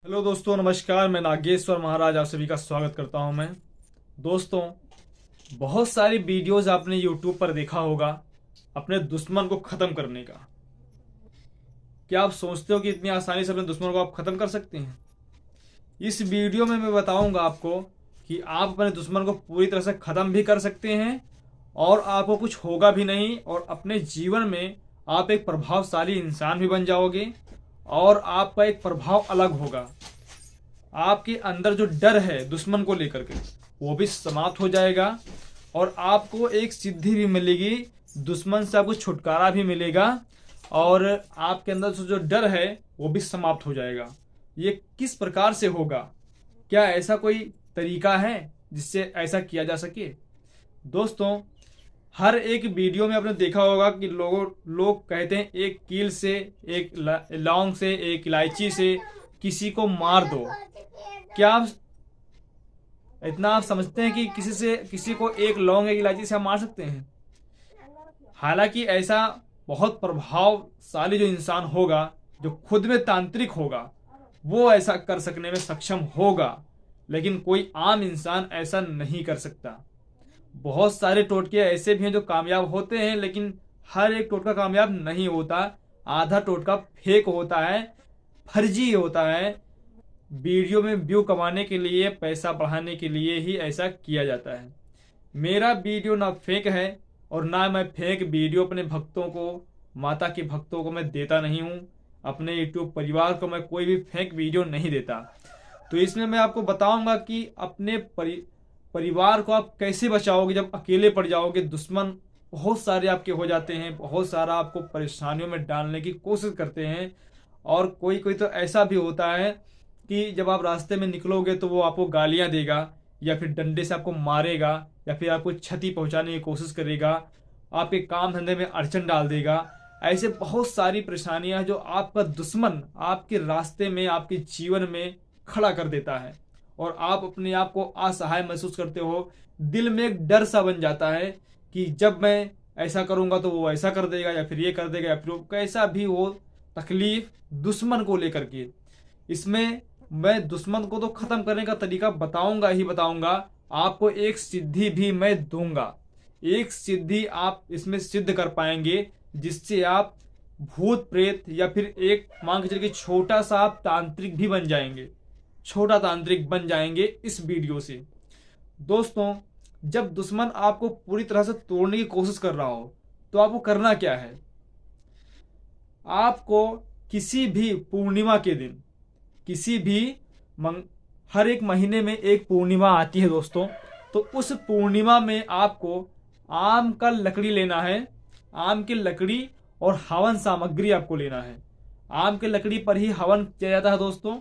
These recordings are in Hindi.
हेलो दोस्तों, नमस्कार। मैं नागेश्वर महाराज आप सभी का स्वागत करता हूं। मैं दोस्तों, बहुत सारी वीडियोस आपने यूट्यूब पर देखा होगा अपने दुश्मन को ख़त्म करने का। क्या आप सोचते हो कि इतनी आसानी से अपने दुश्मन को आप ख़त्म कर सकते हैं? इस वीडियो में मैं बताऊंगा आपको कि आप अपने दुश्मन को पूरी तरह से ख़त्म भी कर सकते हैं और आपको कुछ होगा भी नहीं, और अपने जीवन में आप एक प्रभावशाली इंसान भी बन जाओगे और आपका एक प्रभाव अलग होगा। आपके अंदर जो डर है दुश्मन को लेकर के वो भी समाप्त हो जाएगा और आपको एक सिद्धि भी मिलेगी, दुश्मन से आपको छुटकारा भी मिलेगा और आपके अंदर से जो डर है वो भी समाप्त हो जाएगा। ये किस प्रकार से होगा? क्या ऐसा कोई तरीका है जिससे ऐसा किया जा सके? दोस्तों, हर एक वीडियो में आपने देखा होगा कि लोग कहते हैं एक कील से, एक लौंग से, एक इलायची से किसी को मार दो। क्या आप समझते हैं कि किसी को एक लौंग, एक इलायची से आप मार सकते हैं? हालांकि ऐसा बहुत प्रभावशाली जो इंसान होगा, जो खुद में तांत्रिक होगा, वो ऐसा कर सकने में सक्षम होगा, लेकिन कोई आम इंसान ऐसा नहीं कर सकता। बहुत सारे टोटके ऐसे भी हैं जो कामयाब होते हैं, लेकिन हर एक टोटका कामयाब नहीं होता। आधा टोटका फेक होता है, फर्जी होता है। वीडियो में व्यू कमाने के लिए, पैसा बढ़ाने के लिए ही ऐसा किया जाता है। मेरा वीडियो ना फेक है और ना मैं फेक वीडियो अपने भक्तों को, माता के भक्तों को मैं देता नहीं हूँ। अपने यूट्यूब परिवार को मैं कोई भी फेक वीडियो नहीं देता। तो इसमें मैं आपको बताऊंगा कि अपने परिवार को आप कैसे बचाओगे जब अकेले पड़ जाओगे। दुश्मन बहुत सारे आपके हो जाते हैं, बहुत सारा आपको परेशानियों में डालने की कोशिश करते हैं, और कोई कोई तो ऐसा भी होता है कि जब आप रास्ते में निकलोगे तो वो आपको गालियां देगा या फिर डंडे से आपको मारेगा या फिर आपको क्षति पहुंचाने की कोशिश करेगा, आपके काम धंधे में अड़चन डाल देगा। ऐसे बहुत सारी परेशानियां जो आपका दुश्मन आपके रास्ते में, आपके जीवन में खड़ा कर देता है और आप अपने आप को असहाय महसूस करते हो। दिल में एक डर सा बन जाता है कि जब मैं ऐसा करूंगा तो वो ऐसा कर देगा या फिर ये कर देगा या फिर कैसा भी हो तकलीफ दुश्मन को लेकर के। इसमें मैं दुश्मन को तो खत्म करने का तरीका बताऊंगा ही बताऊंगा, आपको एक सिद्धि भी मैं दूंगा। एक सिद्धि आप इसमें सिद्ध कर पाएंगे जिससे आप भूत प्रेत या फिर एक मान के चलिए छोटा सा आप तांत्रिक भी बन जाएंगे, छोटा तांत्रिक बन जाएंगे इस वीडियो से। दोस्तों, जब दुश्मन आपको पूरी तरह से तोड़ने की कोशिश कर रहा हो तो आपको करना क्या है? आपको किसी भी पूर्णिमा के दिन, किसी भी हर एक महीने में एक पूर्णिमा आती है दोस्तों, तो उस पूर्णिमा में आपको आम का लकड़ी लेना है। आम की लकड़ी और हवन सामग्री आपको लेना है। आम के लकड़ी पर ही हवन किया जाता है दोस्तों।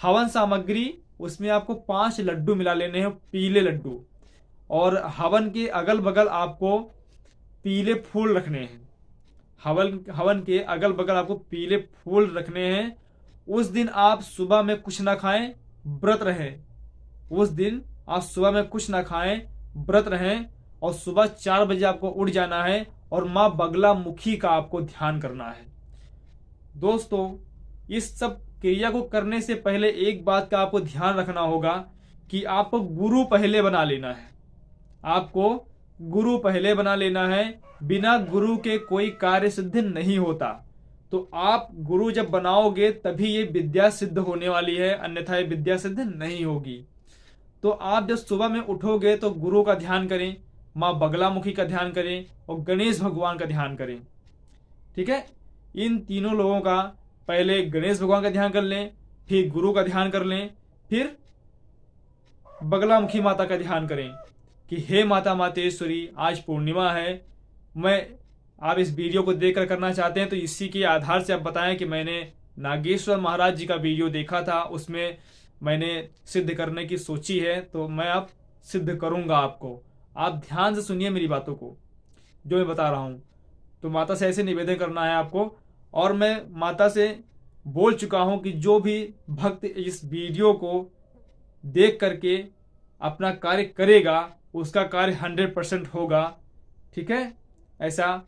हवन सामग्री, उसमें आपको 5 लड्डू मिला लेने हैं, पीले लड्डू, और हवन के अगल बगल आपको पीले फूल रखने हैं। हवन के अगल बगल आपको पीले फूल रखने हैं। उस दिन आप सुबह में कुछ ना खाएं, व्रत रहें। उस दिन आप सुबह में कुछ ना खाएं, व्रत रहें, और सुबह 4 बजे आपको उठ जाना है और माँ बगला मुखी का आपको ध्यान करना है। दोस्तों, इस सब क्रिया को करने से पहले एक बात का आपको ध्यान रखना होगा कि आपको गुरु पहले बना लेना है। आपको गुरु पहले बना लेना है। बिना गुरु के कोई कार्य सिद्ध नहीं होता। तो आप गुरु जब बनाओगे तभी ये विद्या सिद्ध होने वाली है, अन्यथा ये विद्या सिद्ध नहीं होगी। तो आप जब सुबह में उठोगे तो गुरु का ध्यान करें, माँ बगलामुखी का ध्यान करें और गणेश भगवान का ध्यान करें। ठीक है? इन तीनों लोगों का पहले गणेश भगवान का ध्यान कर लें, फिर गुरु का ध्यान कर लें, फिर बगलामुखी माता का ध्यान करें कि हे माता मातेश्वरी, आज पूर्णिमा है। आप इस वीडियो को देखकर करना चाहते हैं तो इसी के आधार से आप बताएं कि मैंने नागेश्वर महाराज जी का वीडियो देखा था, उसमें मैंने सिद्ध करने की सोची है, तो मैं अब सिद्ध करूंगा आपको। आप ध्यान से सुनिए मेरी बातों को जो मैं बता रहा हूँ। तो माता से ऐसे निवेदन करना है आपको, और मैं माता से बोल चुका हूं कि जो भी भक्त इस वीडियो को देख करके अपना कार्य करेगा उसका कार्य 100% होगा। ठीक है? ऐसा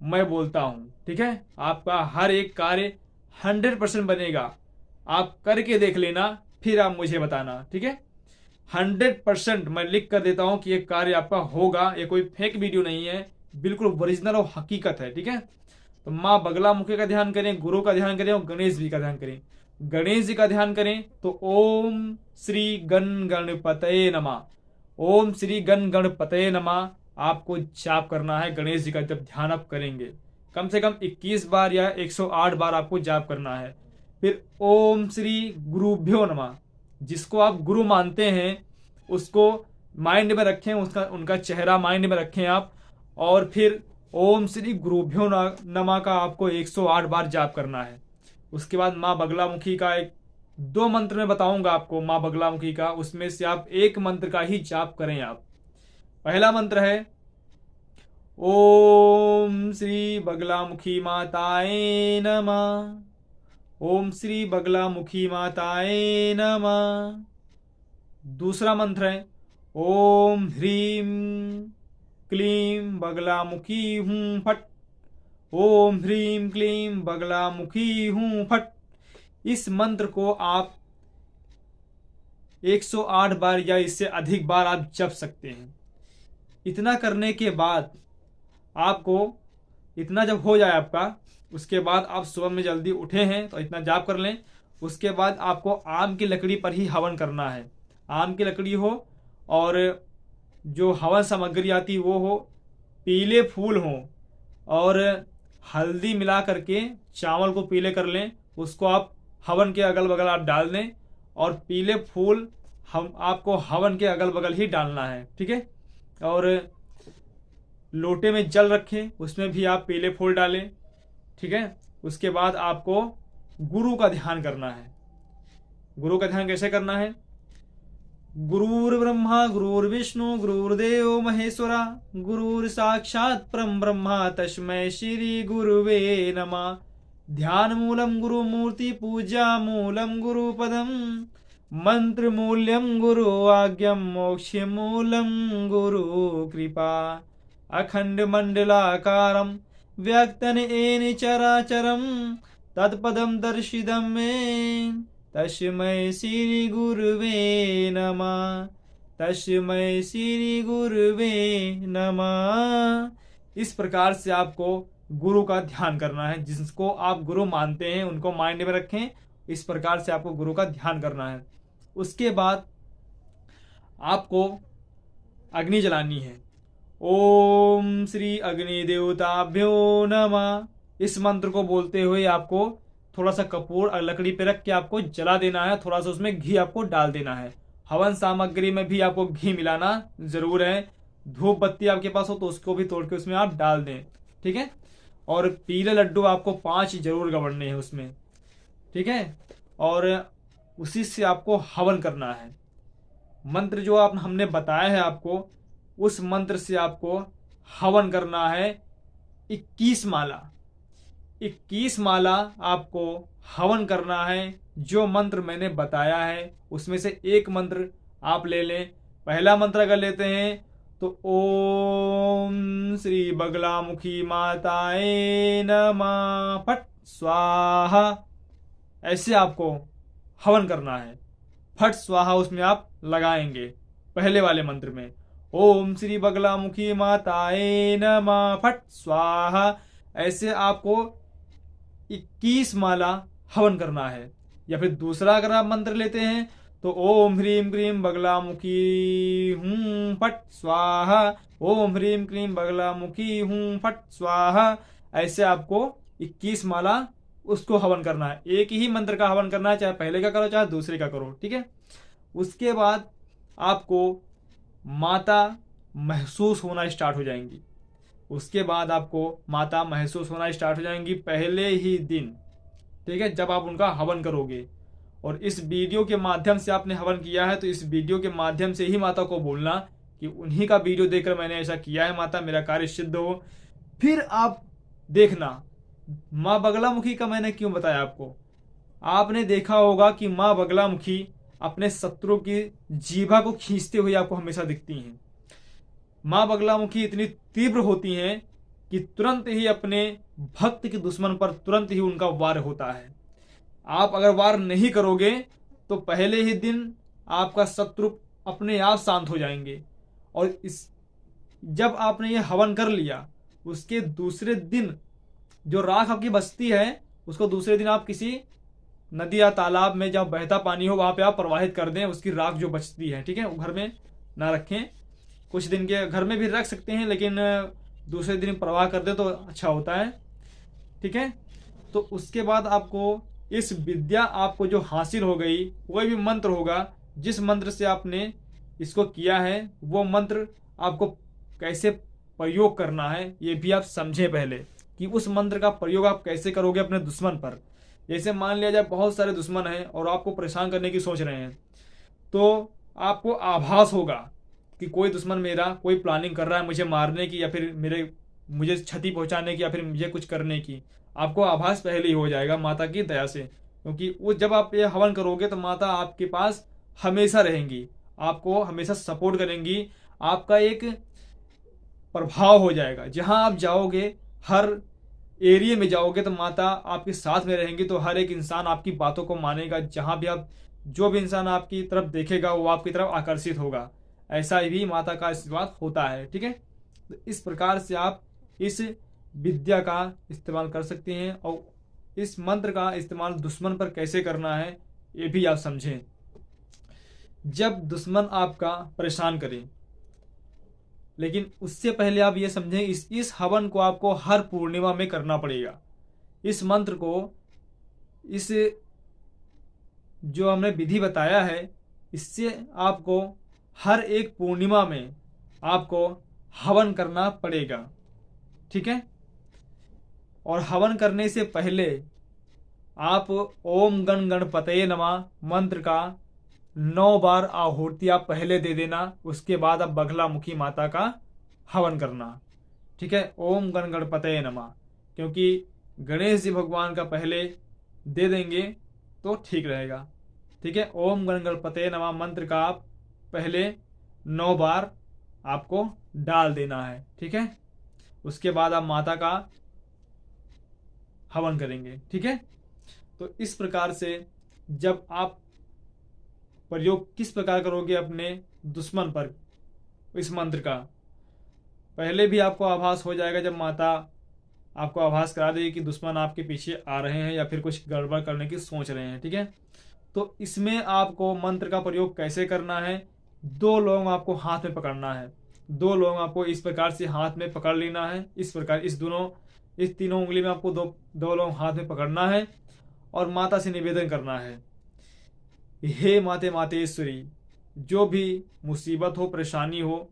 मैं बोलता हूं। ठीक है? आपका हर एक कार्य 100% बनेगा। आप करके देख लेना, फिर आप मुझे बताना, ठीक है। 100% मैं लिख कर देता हूं कि ये कार्य आपका होगा, ये कोई फेक वीडियो नहीं है, बिल्कुल ओरिजिनल और हकीकत है, ठीक है। तो माँ बगलामुखी का ध्यान करें, गुरु का ध्यान करें और गणेश जी का ध्यान करें। गणेश जी का ध्यान करें तो ओम श्री गण गणपतये नमः, ओम श्री गण गणपतये नमः आपको जाप करना है। गणेश जी का जब ध्यान आप करेंगे कम से कम 21 बार या 108 बार आपको जाप करना है। फिर ओम श्री गुरुभ्यो नमः, जिसको आप गुरु मानते हैं उसको माइंड में रखें, उसका उनका चेहरा माइंड में रखें आप। और फिर ओम श्री गुरुभ्यो नमः का आपको 108 बार जाप करना है। उसके बाद माँ बगलामुखी का एक 2 मंत्र में बताऊंगा आपको माँ बगलामुखी का, उसमें से आप एक मंत्र का ही जाप करें आप। पहला मंत्र है ओम श्री बगलामुखी माताए नमः, ओम श्री बगलामुखी माताए नमः। दूसरा मंत्र है ओम ह्रीम क्लीम बगलामुखी हूं फट, ओम ह्रीम क्लीम बगलामुखी हूं फट। इस मंत्र को आप 108 बार या इससे अधिक बार आप जप सकते हैं। इतना करने के बाद आपको, इतना जब हो जाए आपका, उसके बाद आप सुबह में जल्दी उठे हैं तो इतना जाप कर लें। उसके बाद आपको आम की लकड़ी पर ही हवन करना है। आम की लकड़ी हो और जो हवन सामग्री आती वो हो, पीले फूल हों और हल्दी मिला करके चावल को पीले कर लें, उसको आप हवन के अगल बगल आप डाल दें। और पीले फूल हम आपको हवन के अगल बगल ही डालना है, ठीक है। और लोटे में जल रखें, उसमें भी आप पीले फूल डालें, ठीक है। उसके बाद आपको गुरु का ध्यान करना है। गुरु का ध्यान कैसे करना है? गुरुर्ब्रह्मा गुरुर्विष्णु गुरुर्देव महेश्वरा, गुरुर साक्षात् परम ब्रह्मा तस्मै श्री गुरुवे नमः। ध्यान मूलम गुरु मूर्ति पूजा मूलम गुरुपदम, मंत्र मूल्यम गुरु आज्ञम मोक्ष मूलम गुरु कृपा। अखंड मंडलाकारम व्यक्तन एन चराचरम, तत्पदम दर्शिदम में तस्मै श्री गुरुवे नमः, तस्मै श्री गुरुवे नमः। इस प्रकार से आपको गुरु का ध्यान करना है। जिसको आप गुरु मानते हैं उनको माइंड में रखें। इस प्रकार से आपको गुरु का ध्यान करना है। उसके बाद आपको अग्नि जलानी है। ओम श्री अग्नि देवताभ्यो नमः, इस मंत्र को बोलते हुए आपको थोड़ा सा कपूर लकड़ी पे रख के आपको जला देना है। थोड़ा सा उसमें घी आपको डाल देना है। हवन सामग्री में भी आपको घी मिलाना जरूर है। धूप बत्ती आपके पास हो तो उसको भी तोड़ के उसमें आप डाल दें, ठीक है। और पीले लड्डू आपको 5 जरूर गवड़ने हैं उसमें, ठीक है। और उसी से आपको हवन करना है। मंत्र जो हमने बताया है आपको, उस मंत्र से आपको हवन करना है 21 माला। 21 माला आपको हवन करना है। जो मंत्र मैंने बताया है उसमें से एक मंत्र आप ले लें। पहला मंत्र अगर लेते हैं तो ओम श्री बगलामुखी माताए नमः फट स्वाहा, ऐसे आपको हवन करना है। फट स्वाहा उसमें आप लगाएंगे पहले वाले मंत्र में। ओम श्री बगलामुखी माताए नमः फट स्वाहा, ऐसे आपको 21 माला हवन करना है। या फिर दूसरा अगर आप मंत्र लेते हैं तो ओम ह्रीम क्लीम बगलामुखी हूं फट स्वाहा, ओम ह्रीम क्लीम बगलामुखी हूं फट स्वाहा, ऐसे आपको 21 माला उसको हवन करना है। एक ही मंत्र का हवन करना है, चाहे पहले का करो चाहे दूसरे का करो, ठीक है। उसके बाद आपको माता महसूस होना स्टार्ट हो जाएंगी। उसके बाद आपको माता महसूस होना स्टार्ट हो जाएंगी पहले ही दिन, ठीक है, जब आप उनका हवन करोगे। और इस वीडियो के माध्यम से आपने हवन किया है तो इस वीडियो के माध्यम से ही माता को बोलना कि उन्हीं का वीडियो देखकर मैंने ऐसा किया है माता, मेरा कार्य सिद्ध हो। फिर आप देखना माँ बगलामुखी का मैंने क्यों बताया आपको। आपने देखा होगा कि माँ बगलामुखी अपने शत्रु की जीभा को खींचते हुए आपको हमेशा दिखती हैं। माँ बगलामुखी इतनी तीव्र होती हैं कि तुरंत ही अपने भक्त के दुश्मन पर तुरंत ही उनका वार होता है। आप अगर वार नहीं करोगे तो पहले ही दिन आपका शत्रु अपने आप शांत हो जाएंगे। और इस जब आपने ये हवन कर लिया, उसके दूसरे दिन जो राख आपकी बचती है उसको दूसरे दिन आप किसी नदी या तालाब में जब बहता पानी हो वहां पे आप प्रवाहित कर दें, उसकी राख जो बचती है, ठीक है, वो घर में ना रखें। कुछ दिन के घर में भी रख सकते हैं, लेकिन दूसरे दिन प्रवाह कर दे तो अच्छा होता है, ठीक है। तो उसके बाद आपको इस विद्या आपको जो हासिल हो गई, कोई भी मंत्र होगा, जिस मंत्र से आपने इसको किया है वो मंत्र आपको कैसे प्रयोग करना है ये भी आप समझें पहले, कि उस मंत्र का प्रयोग आप कैसे करोगे अपने दुश्मन पर। जैसे मान लिया जाए बहुत सारे दुश्मन हैं और आपको परेशान करने की सोच रहे हैं, तो आपको आभास होगा कि कोई दुश्मन मेरा कोई प्लानिंग कर रहा है मुझे मारने की, या फिर मुझे क्षति पहुंचाने की, या फिर मुझे कुछ करने की। आपको आभास पहले ही हो जाएगा माता की दया से, क्योंकि वो जब आप ये हवन करोगे तो माता आपके पास हमेशा रहेंगी, आपको हमेशा सपोर्ट करेंगी। आपका एक प्रभाव हो जाएगा, जहां आप जाओगे, हर एरिया में जाओगे तो माता आपके साथ में रहेंगी, तो हर एक इंसान आपकी बातों को मानेगा। जहां भी आप, जो भी इंसान आपकी तरफ देखेगा वो आपकी तरफ आकर्षित होगा। ऐसा भी माता का आशीर्वाद होता है, ठीक है। तो इस प्रकार से आप इस विद्या का इस्तेमाल कर सकते हैं, और इस मंत्र का इस्तेमाल दुश्मन पर कैसे करना है ये भी आप समझें। जब दुश्मन आपका परेशान करे, लेकिन उससे पहले आप ये समझें, इस हवन को आपको हर पूर्णिमा में करना पड़ेगा। इस मंत्र को, इस जो हमने विधि बताया है, इससे आपको हर एक पूर्णिमा में आपको हवन करना पड़ेगा, ठीक है। और हवन करने से पहले आप ओम गण गणपतये नमः मंत्र का 9 बार आहुति आप पहले दे देना। उसके बाद आप बगलामुखी माता का हवन करना, ठीक है। ओम गण गणपतये नमः, क्योंकि गणेश जी भगवान का पहले दे देंगे तो ठीक रहेगा, ठीक है। ओम गण गणपतये नमः मंत्र का आप पहले 9 बार आपको डाल देना है, ठीक है। उसके बाद आप माता का हवन करेंगे, ठीक है। तो इस प्रकार से जब आप प्रयोग किस प्रकार करोगे अपने दुश्मन पर इस मंत्र का, पहले भी आपको आभास हो जाएगा जब माता आपको आभास करा देगी कि दुश्मन आपके पीछे आ रहे हैं या फिर कुछ गड़बड़ करने की सोच रहे हैं, ठीक है। तो इसमें आपको मंत्र का प्रयोग कैसे करना है, 2 लौंग आपको हाथ में पकड़ना है। 2 लौंग आपको इस प्रकार से हाथ में पकड़ लेना है, इस प्रकार इस तीनों उंगली में आपको दो लौंग हाथ में पकड़ना है और माता से निवेदन करना है, हे माते मातेश्वरी, जो भी मुसीबत हो, परेशानी हो,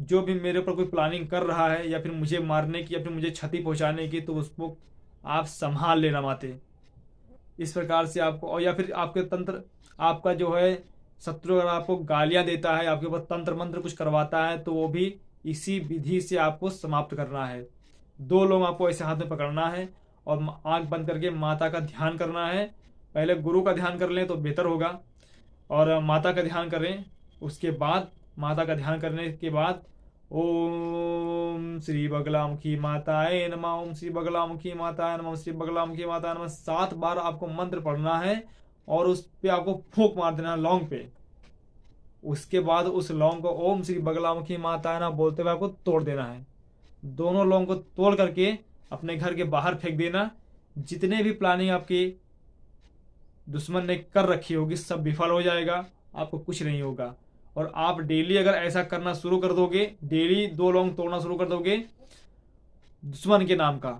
जो भी मेरे ऊपर कोई प्लानिंग कर रहा है या फिर मुझे मारने की या फिर मुझे क्षति पहुंचाने की, तो उसको आप संभाल लेना माते। इस प्रकार से आपको, और या फिर आपके तंत्र, आपका जो है शत्रु अगर आपको गालियां देता है, आपके ऊपर तंत्र मंत्र कुछ करवाता है, तो वो भी इसी विधि से आपको समाप्त करना है। 2 लोग आपको ऐसे हाथ में पकड़ना है और आंख बंद करके माता का ध्यान करना है। पहले गुरु का ध्यान कर लें तो बेहतर होगा, और माता का ध्यान करें। उसके बाद माता का ध्यान करने के बाद ओम श्री बगलामुखी माताए नमः, ओम श्री बगलामुखी माताए नमः, श्री बगलामुखी माताए नमः 7 बार आपको मंत्र पढ़ना है और उस पे आपको फूंक मार देना है लौंग पे। उसके बाद उस लौंग को ओम श्री बगलामुखी माताए नमः बोलते हुए आपको तोड़ देना है। दोनों लौंग को तोड़ करके अपने घर के बाहर फेंक देना। जितने भी प्लानिंग आपकी दुश्मन ने कर रखी होगी सब विफल हो जाएगा, आपको कुछ नहीं होगा। और आप डेली अगर ऐसा करना शुरू कर दोगे, डेली 2 लौंग तोड़ना शुरू कर दोगे दुश्मन के नाम का,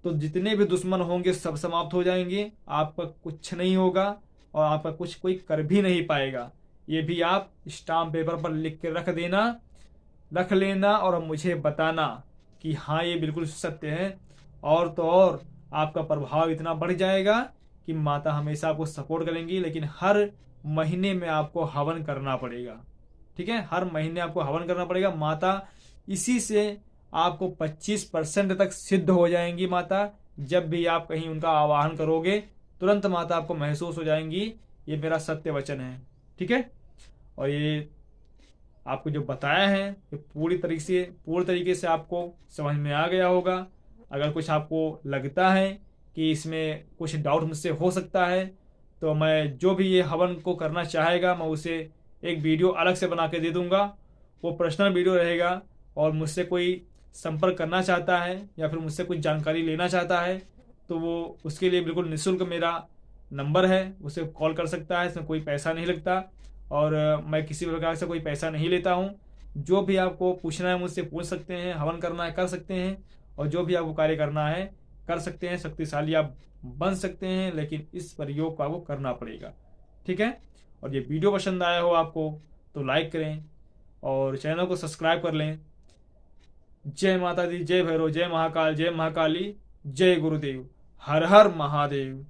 तो जितने भी दुश्मन होंगे सब समाप्त हो जाएंगे, आपका कुछ नहीं होगा और आपका कुछ कोई कर भी नहीं पाएगा। ये भी आप स्टाम्प पेपर पर लिख के रख लेना और मुझे बताना कि हाँ ये बिल्कुल सत्य है। और तो और आपका प्रभाव इतना बढ़ जाएगा कि माता हमेशा आपको सपोर्ट करेंगी। लेकिन हर महीने में आपको हवन करना पड़ेगा, ठीक है। हर महीने आपको हवन करना पड़ेगा। माता इसी से आपको 25% तक सिद्ध हो जाएंगी माता। जब भी आप कहीं उनका आवाहन करोगे तुरंत माता आपको महसूस हो जाएंगी। ये मेरा सत्य वचन है, ठीक है। और ये आपको जो बताया है ये पूरी तरीके से आपको समझ में आ गया होगा। अगर कुछ आपको लगता है कि इसमें कुछ डाउट मुझसे हो सकता है तो मैं जो भी ये हवन को करना चाहेगा मैं उसे एक वीडियो अलग से बना के दे दूंगा। वो पर्सनल वीडियो रहेगा, और मुझसे कोई संपर्क करना चाहता है या फिर मुझसे कुछ जानकारी लेना चाहता है तो वो उसके लिए बिल्कुल निःशुल्क मेरा नंबर है, उसे कॉल कर सकता है। इसमें कोई पैसा नहीं लगता, और मैं किसी प्रकार से कोई पैसा नहीं लेता हूँ। जो भी आपको पूछना है मुझसे पूछ सकते हैं, हवन करना है कर सकते हैं, और जो भी आपको कार्य करना है कर सकते हैं। शक्तिशाली आप बन सकते हैं, लेकिन इस प्रयोग को आपको करना पड़ेगा। ठीक है। और ये वीडियो पसंद आया हो आपको तो लाइक करें और चैनल को सब्सक्राइब कर लें। जय माता दी, जय भैरव, जय महाकाल, जय महाकाली, जय गुरुदेव, हर हर महादेव।